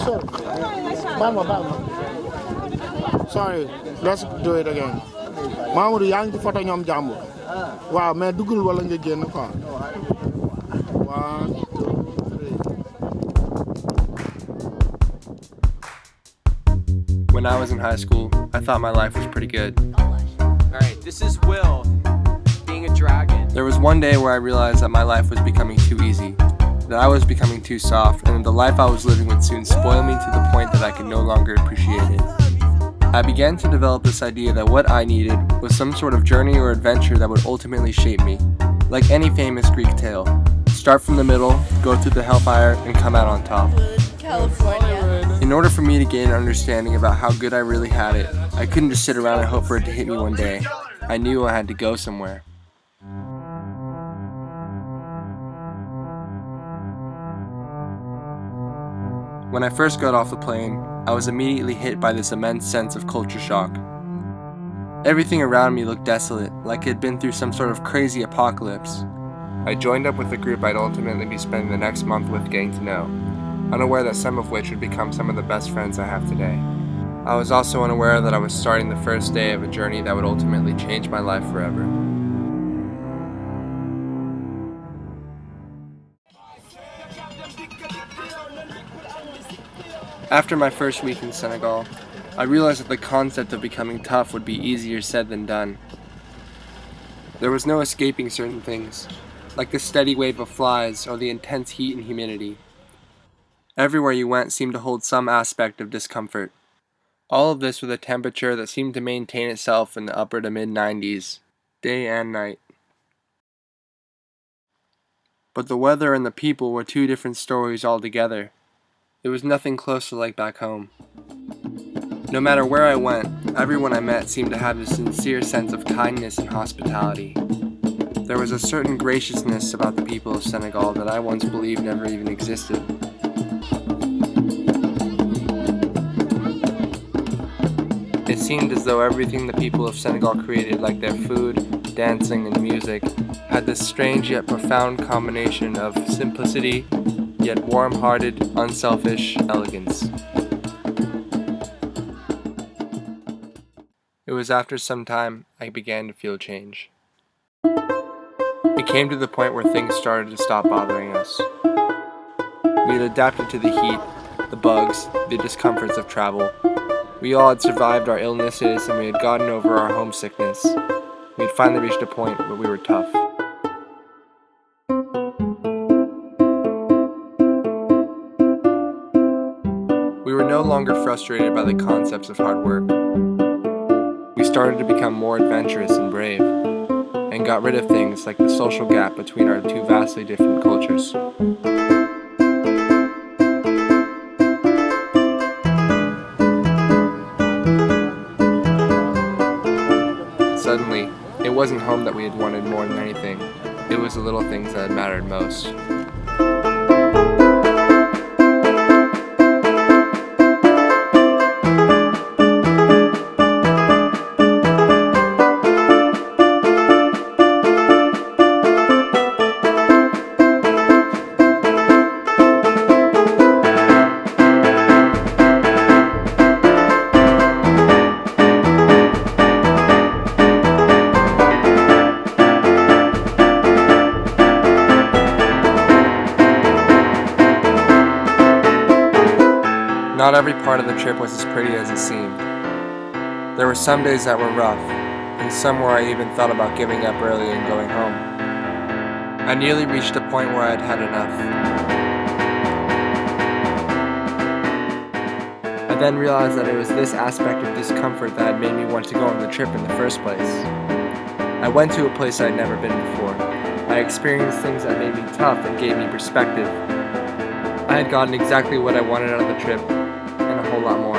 Sorry. Balma. Sorry, let's do it again. Mamadou yaa ngi ci photo ñoom jàmbur. Waaw mais duggul wala nga génn quoi. 1, 2, 3. When I was in high school, I thought my life was pretty good. Alright, this is Will, being a dragon. There was one day where I realized that my life was becoming too easy, that I was becoming too soft, and that the life I was living would soon spoil me to the point that I could no longer appreciate it. I began to develop this idea that what I needed was some sort of journey or adventure that would ultimately shape me, like any famous Greek tale. Start from the middle, go through the hellfire, and come out on top. California. In order for me to gain an understanding about how good I really had it, I couldn't just sit around and hope for it to hit me one day. I knew I had to go somewhere. When I first got off the plane, I was immediately hit by this immense sense of culture shock. Everything around me looked desolate, like it had been through some sort of crazy apocalypse. I joined up with the group I'd ultimately be spending the next month with getting to know, unaware that some of which would become some of the best friends I have today. I was also unaware that I was starting the first day of a journey that would ultimately change my life forever. After my first week in Senegal, I realized that the concept of becoming tough would be easier said than done. There was no escaping certain things, like the steady wave of flies or the intense heat and humidity. Everywhere you went seemed to hold some aspect of discomfort. All of this with a temperature that seemed to maintain itself in the upper to mid-90s, day and night. But the weather and the people were two different stories altogether. It was nothing close to like back home. No matter where I went, everyone I met seemed to have a sincere sense of kindness and hospitality. There was a certain graciousness about the people of Senegal that I once believed never even existed. It seemed as though everything the people of Senegal created, like their food, dancing, and music, had this strange yet profound combination of simplicity, yet warm-hearted, unselfish elegance. It was after some time I began to feel change. It came to the point where things started to stop bothering us. We had adapted to the heat, the bugs, the discomforts of travel. We all had survived our illnesses and we had gotten over our homesickness. We had finally reached a point where we were tough. We were no longer frustrated by the concepts of hard work. We started to become more adventurous and brave, and got rid of things like the social gap between our two vastly different cultures. Suddenly, it wasn't home that we had wanted more than anything. It was the little things that had mattered most. Not every part of the trip was as pretty as it seemed. There were some days that were rough, and some where I even thought about giving up early and going home. I nearly reached a point where I had had enough. I then realized that it was this aspect of discomfort that had made me want to go on the trip in the first place. I went to a place I'd never been before. I experienced things that made me tough and gave me perspective. I had gotten exactly what I wanted out of the trip, and a whole lot more.